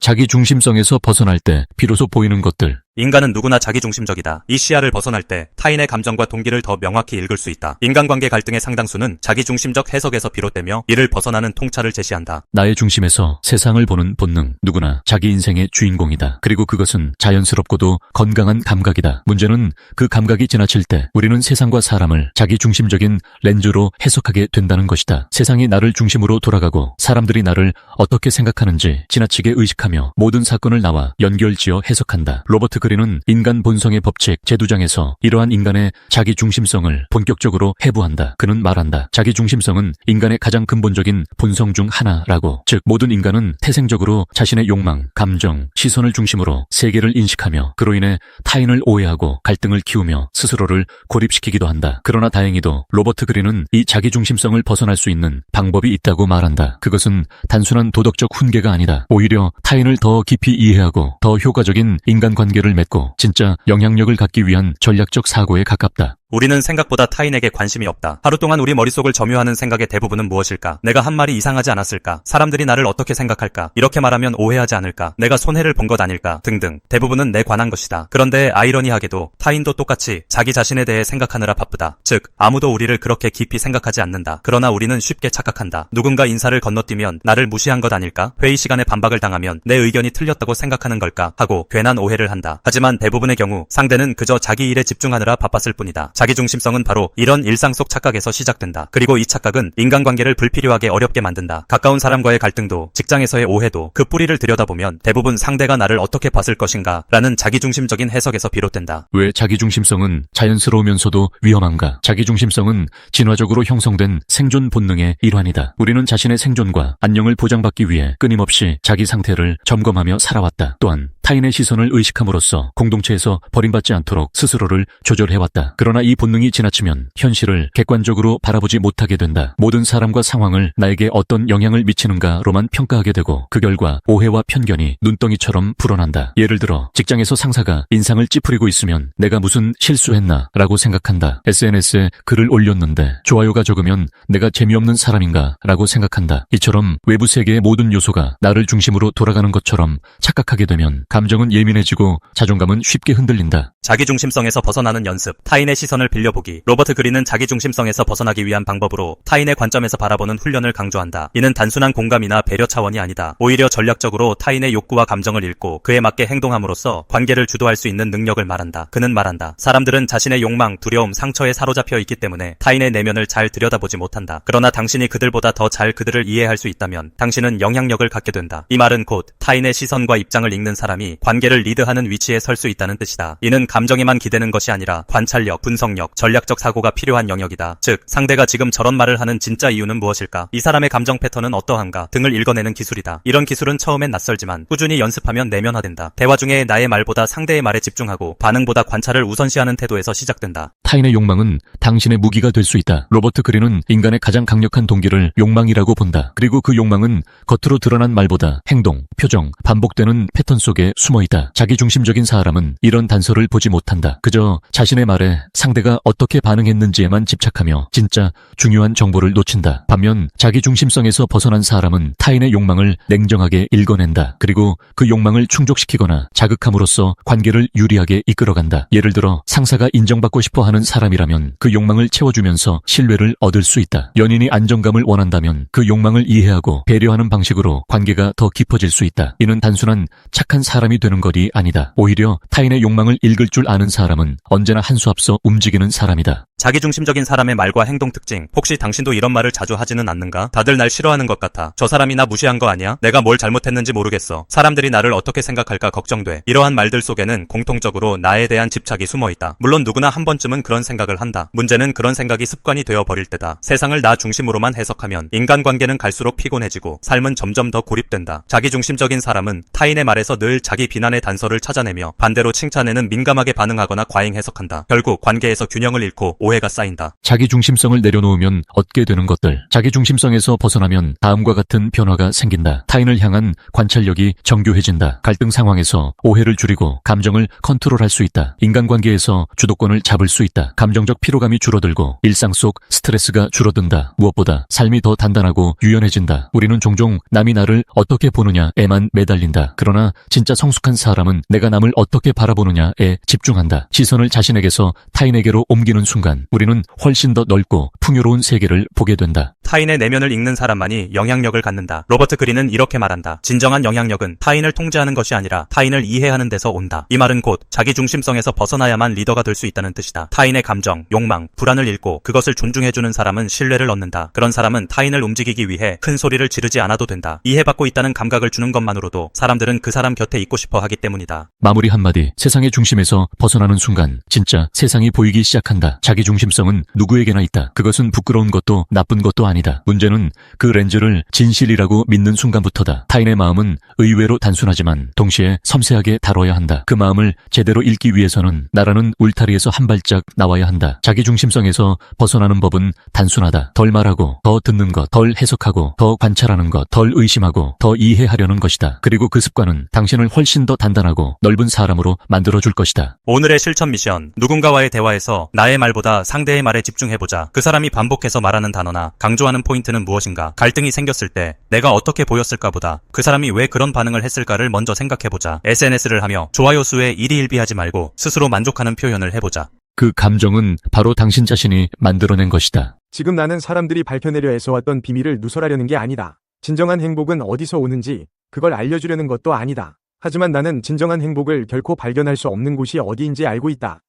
자기 중심성에서 벗어날 때 비로소 보이는 것들. 인간은 누구나 자기중심적이다. 이 시야를 벗어날 때 타인의 감정과 동기를 더 명확히 읽을 수 있다. 인간관계 갈등의 상당수는 자기중심적 해석에서 비롯되며 이를 벗어나는 통찰을 제시한다. 나의 중심에서 세상을 보는 본능. 누구나 자기 인생의 주인공이다. 그리고 그것은 자연스럽고도 건강한 감각이다. 문제는 그 감각이 지나칠 때 우리는 세상과 사람을 자기 중심적인 렌즈로 해석하게 된다는 것이다. 세상이 나를 중심으로 돌아가고 사람들이 나를 어떻게 생각하는지 지나치게 의식하며 모든 사건을 나와 연결지어 해석한다. 로버트 그린은 인간 본성의 법칙 제2장에서 이러한 인간의 자기 중심성을 본격적으로 해부한다. 그는 말한다. 자기 중심성은 인간의 가장 근본적인 본성 중 하나라고. 즉 모든 인간은 태생적으로 자신의 욕망, 감정, 시선을 중심으로 세계를 인식하며 그로 인해 타인을 오해하고 갈등을 키우며 스스로를 고립시키기도 한다. 그러나 다행히도 로버트 그린은 이 자기 중심성을 벗어날 수 있는 방법이 있다고 말한다. 그것은 단순한 도덕적 훈계가 아니다. 오히려 타인을 더 깊이 이해하고 더 효과적인 인간관계를 맺고 진짜 영향력을 갖기 위한 전략적 사고에 가깝다. 우리는 생각보다 타인에게 관심이 없다. 하루 동안 우리 머릿속을 점유하는 생각의 대부분은 무엇일까? 내가 한 말이 이상하지 않았을까? 사람들이 나를 어떻게 생각할까? 이렇게 말하면 오해하지 않을까? 내가 손해를 본 것 아닐까? 등등. 대부분은 내 관한 것이다. 그런데 아이러니하게도 타인도 똑같이 자기 자신에 대해 생각하느라 바쁘다. 즉 아무도 우리를 그렇게 깊이 생각하지 않는다. 그러나 우리는 쉽게 착각한다. 누군가 인사를 건너뛰면 나를 무시한 것 아닐까? 회의 시간에 반박을 당하면 내 의견이 틀렸다고 생각하는 걸까? 하고 괜한 오해를 한다. 하지만 대부분의 경우 상대는 그저 자기 일에 집중하느라 바빴을 뿐이다. 자기중심성은 바로 이런 일상 속 착각에서 시작된다. 그리고 이 착각은 인간관계를 불필요하게 어렵게 만든다. 가까운 사람과의 갈등도 직장에서의 오해도 그 뿌리를 들여다보면 대부분 상대가 나를 어떻게 봤을 것인가 라는 자기중심적인 해석에서 비롯된다. 왜 자기중심성은 자연스러우면서도 위험한가? 자기중심성은 진화적으로 형성된 생존 본능의 일환이다. 우리는 자신의 생존과 안녕을 보장받기 위해 끊임없이 자기 상태를 점검하며 살아왔다. 또한 타인의 시선을 의식함으로써 공동체에서 버림받지 않도록 스스로를 조절해왔다. 그러나 이 본능이 지나치면 현실을 객관적으로 바라보지 못하게 된다. 모든 사람과 상황을 나에게 어떤 영향을 미치는가로만 평가하게 되고 그 결과 오해와 편견이 눈덩이처럼 불어난다. 예를 들어 직장에서 상사가 인상을 찌푸리고 있으면 내가 무슨 실수했나 라고 생각한다. SNS에 글을 올렸는데 좋아요가 적으면 내가 재미없는 사람인가 라고 생각한다. 이처럼 외부 세계의 모든 요소가 나를 중심으로 돌아가는 것처럼 착각하게 되면 감정은 예민해지고 자존감은 쉽게 흔들린다. 자기중심성에서 벗어나는 연습, 타인의 시선을 빌려보기. 로버트 그린은 자기중심성에서 벗어나기 위한 방법으로 타인의 관점에서 바라보는 훈련을 강조한다. 이는 단순한 공감이나 배려 차원이 아니다. 오히려 전략적으로 타인의 욕구와 감정을 읽고 그에 맞게 행동함으로써 관계를 주도할 수 있는 능력을 말한다. 그는 말한다. 사람들은 자신의 욕망, 두려움, 상처에 사로잡혀 있기 때문에 타인의 내면을 잘 들여다보지 못한다. 그러나 당신이 그들보다 더 잘 그들을 이해할 수 있다면 당신은 영향력을 갖게 된다. 이 말은 곧 타인의 시선과 입장을 읽는 사람이 관계를 리드하는 위치에 설 수 있다는 뜻이다. 이는 감정에만 기대는 것이 아니라 관찰력, 분석력, 전략적 사고가 필요한 영역이다. 즉, 상대가 지금 저런 말을 하는 진짜 이유는 무엇일까? 이 사람의 감정 패턴은 어떠한가? 등을 읽어내는 기술이다. 이런 기술은 처음엔 낯설지만 꾸준히 연습하면 내면화된다. 대화 중에 나의 말보다 상대의 말에 집중하고 반응보다 관찰을 우선시하는 태도에서 시작된다. 타인의 욕망은 당신의 무기가 될 수 있다. 로버트 그린은 인간의 가장 강력한 동기를 욕망이라고 본다. 그리고 그 욕망은 겉으로 드러난 말보다 행동, 표정, 반복되는 패턴 속에 숨어있다. 자기중심적인 사람은 이런 단서를 보지 못한다. 그저 자신의 말에 상대가 어떻게 반응했는지에만 집착하며 진짜 중요한 정보를 놓친다. 반면 자기중심성에서 벗어난 사람은 타인의 욕망을 냉정하게 읽어낸다. 그리고 그 욕망을 충족시키거나 자극함으로써 관계를 유리하게 이끌어간다. 예를 들어 상사가 인정받고 싶어하는 사람이라면 그 욕망을 채워주면서 신뢰를 얻을 수 있다. 연인이 안정감을 원한다면 그 욕망을 이해하고 배려하는 방식으로 관계가 더 깊어질 수 있다. 이는 단순한 착한 사람이 되는 것이 아니다. 오히려 타인의 욕망을 읽을 줄 아는 사람은 언제나 한 수 앞서 움직이는 사람이다. 자기중심적인 사람의 말과 행동 특징. 혹시 당신도 이런 말을 자주 하지는 않는가? 다들 날 싫어하는 것 같아. 저 사람이 나 무시한 거 아니야? 내가 뭘 잘못했는지 모르겠어. 사람들이 나를 어떻게 생각할까 걱정돼. 이러한 말들 속에는 공통적으로 나에 대한 집착이 숨어있다. 물론 누구나 한 번쯤은 그런 생각을 한다. 문제는 그런 생각이 습관이 되어버릴 때다. 세상을 나 중심으로만 해석하면 인간관계는 갈수록 피곤해지고 삶은 점점 더 고립된다. 자기중심적인 사람은 타인의 말에서 늘 자기 비난의 단서를 찾아내며 반대로 칭찬에는 민감하게 반응하거나 과잉 해석한다. 결국 관계에서 균형을 잃고 오해가 쌓인다. 자기중심성을 내려놓으면 얻게 되는 것들. 자기중심성에서 벗어나면 다음과 같은 변화가 생긴다. 타인을 향한 관찰력이 정교해진다. 갈등 상황에서 오해를 줄이고 감정을 컨트롤할 수 있다. 인간관계에서 주도권을 잡을 수 있다. 있다. 감정적 피로감이 줄어들고 일상 속 스트레스가 줄어든다. 무엇보다 삶이 더 단단하고 유연해진다. 우리는 종종 남이 나를 어떻게 보느냐에만 매달린다. 그러나 진짜 성숙한 사람은 내가 남을 어떻게 바라보느냐에 집중한다. 시선을 자신에게서 타인에게로 옮기는 순간 우리는 훨씬 더 넓고 풍요로운 세계를 보게 된다. 타인의 내면을 읽는 사람만이 영향력을 갖는다. 로버트 그린은 이렇게 말한다. 진정한 영향력은 타인을 통제하는 것이 아니라 타인을 이해하는 데서 온다. 이 말은 곧 자기중심성에서 벗어나야만 리더가 될 수 있다는 뜻이다. 타인의 감정, 욕망, 불안을 읽고 그것을 존중해주는 사람은 신뢰를 얻는다. 그런 사람은 타인을 움직이기 위해 큰 소리를 지르지 않아도 된다. 이해받고 있다는 감각을 주는 것만으로도 사람들은 그 사람 곁에 있고 싶어 하기 때문이다. 마무리 한마디. 세상의 중심에서 벗어나는 순간 진짜 세상이 보이기 시작한다. 자기중심성은 누구에게나 있다. 그것은 부끄러운 것도 나쁜 것도 아니다. 문제는 그 렌즈를 진실이라고 믿는 순간부터다. 타인의 마음은 의외로 단순하지만 동시에 섬세하게 다뤄야 한다. 그 마음을 제대로 읽기 위해서는 나라는 울타리에서 한 발짝 나와야 한다. 자기중심성에서 벗어나는 법은 단순하다. 덜 말하고, 더 듣는 것, 덜 해석하고, 더 관찰하는 것, 덜 의심하고, 더 이해하려는 것이다. 그리고 그 습관은 당신을 훨씬 더 단단하고 넓은 사람으로 만들어줄 것이다. 오늘의 실천 미션. 누군가와의 대화에서 나의 말보다 상대의 말에 집중해보자. 그 사람이 반복해서 말하는 단어나 강조하는 포인트는 무엇인가? 갈등이 생겼을 때 내가 어떻게 보였을까 보다 그 사람이 왜 그런 반응을 했을까를 먼저 생각해보자. SNS를 하며 좋아요 수에 일희일비하지 말고 스스로 만족하는 표현을 해보자. 그 감정은 바로 당신 자신이 만들어낸 것이다. 지금 나는 사람들이 밝혀내려 애써왔던 비밀을 누설하려는 게 아니다. 진정한 행복은 어디서 오는지 그걸 알려주려는 것도 아니다. 하지만 나는 진정한 행복을 결코 발견할 수 없는 곳이 어디인지 알고 있다.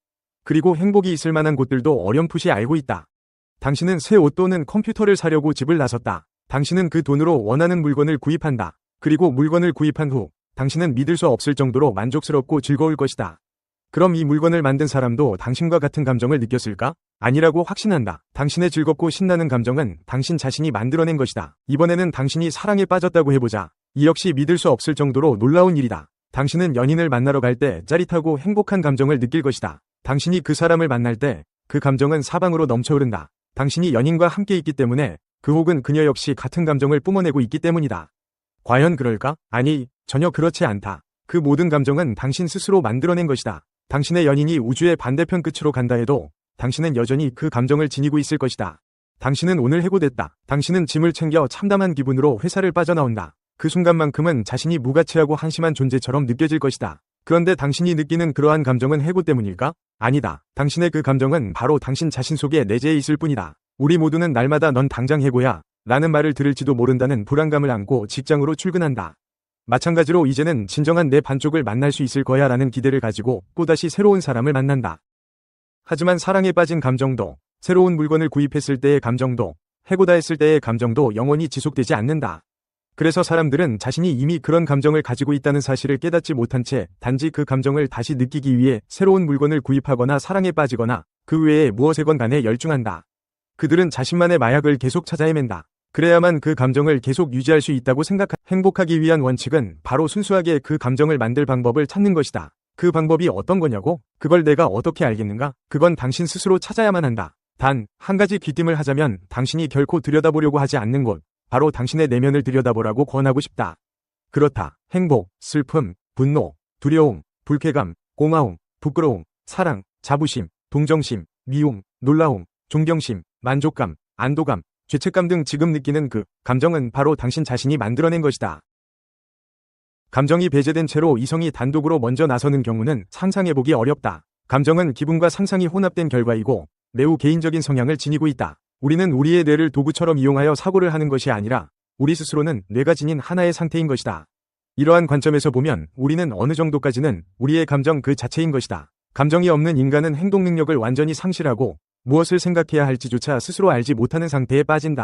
그리고 행복이 있을 만한 곳들도 어렴풋이 알고 있다. 당신은 새 옷 또는 컴퓨터를 사려고 집을 나섰다. 당신은 그 돈으로 원하는 물건을 구입한다. 그리고 물건을 구입한 후 당신은 믿을 수 없을 정도로 만족스럽고 즐거울 것이다. 그럼 이 물건을 만든 사람도 당신과 같은 감정을 느꼈을까? 아니라고 확신한다. 당신의 즐겁고 신나는 감정은 당신 자신이 만들어낸 것이다. 이번에는 당신이 사랑에 빠졌다고 해보자. 이 역시 믿을 수 없을 정도로 놀라운 일이다. 당신은 연인을 만나러 갈 때 짜릿하고 행복한 감정을 느낄 것이다. 당신이 그 사람을 만날 때 그 감정은 사방으로 넘쳐흐른다. 당신이 연인과 함께 있기 때문에 그 혹은 그녀 역시 같은 감정을 뿜어내고 있기 때문이다. 과연 그럴까? 아니, 전혀 그렇지 않다. 그 모든 감정은 당신 스스로 만들어낸 것이다. 당신의 연인이 우주의 반대편 끝으로 간다 해도 당신은 여전히 그 감정을 지니고 있을 것이다. 당신은 오늘 해고됐다. 당신은 짐을 챙겨 참담한 기분으로 회사를 빠져나온다. 그 순간만큼은 자신이 무가치하고 한심한 존재처럼 느껴질 것이다. 그런데 당신이 느끼는 그러한 감정은 해고 때문일까? 아니다. 당신의 그 감정은 바로 당신 자신 속에 내재해 있을 뿐이다. 우리 모두는 날마다 넌 당장 해고야 라는 말을 들을지도 모른다는 불안감을 안고 직장으로 출근한다. 마찬가지로 이제는 진정한 내 반쪽을 만날 수 있을 거야 라는 기대를 가지고 또다시 새로운 사람을 만난다. 하지만 사랑에 빠진 감정도, 새로운 물건을 구입했을 때의 감정도, 해고다 했을 때의 감정도 영원히 지속되지 않는다. 그래서 사람들은 자신이 이미 그런 감정을 가지고 있다는 사실을 깨닫지 못한 채 단지 그 감정을 다시 느끼기 위해 새로운 물건을 구입하거나 사랑에 빠지거나 그 외에 무엇에건 간에 열중한다. 그들은 자신만의 마약을 계속 찾아 헤맨다. 그래야만 그 감정을 계속 유지할 수 있다고 행복하기 위한 원칙은 바로 순수하게 그 감정을 만들 방법을 찾는 것이다. 그 방법이 어떤 거냐고? 그걸 내가 어떻게 알겠는가? 그건 당신 스스로 찾아야만 한다. 단, 한 가지 귀띔을 하자면 당신이 결코 들여다보려고 하지 않는 곳, 바로 당신의 내면을 들여다보라고 권하고 싶다. 그렇다. 행복, 슬픔, 분노, 두려움, 불쾌감, 고마움, 부끄러움, 사랑, 자부심, 동정심, 미움, 놀라움, 존경심, 만족감, 안도감, 죄책감 등 지금 느끼는 그 감정은 바로 당신 자신이 만들어낸 것이다. 감정이 배제된 채로 이성이 단독으로 먼저 나서는 경우는 상상해보기 어렵다. 감정은 기분과 상상이 혼합된 결과이고 매우 개인적인 성향을 지니고 있다. 우리는 우리의 뇌를 도구처럼 이용하여 사고를 하는 것이 아니라 우리 스스로는 뇌가 지닌 하나의 상태인 것이다. 이러한 관점에서 보면 우리는 어느 정도까지는 우리의 감정 그 자체인 것이다. 감정이 없는 인간은 행동 능력을 완전히 상실하고 무엇을 생각해야 할지조차 스스로 알지 못하는 상태에 빠진다.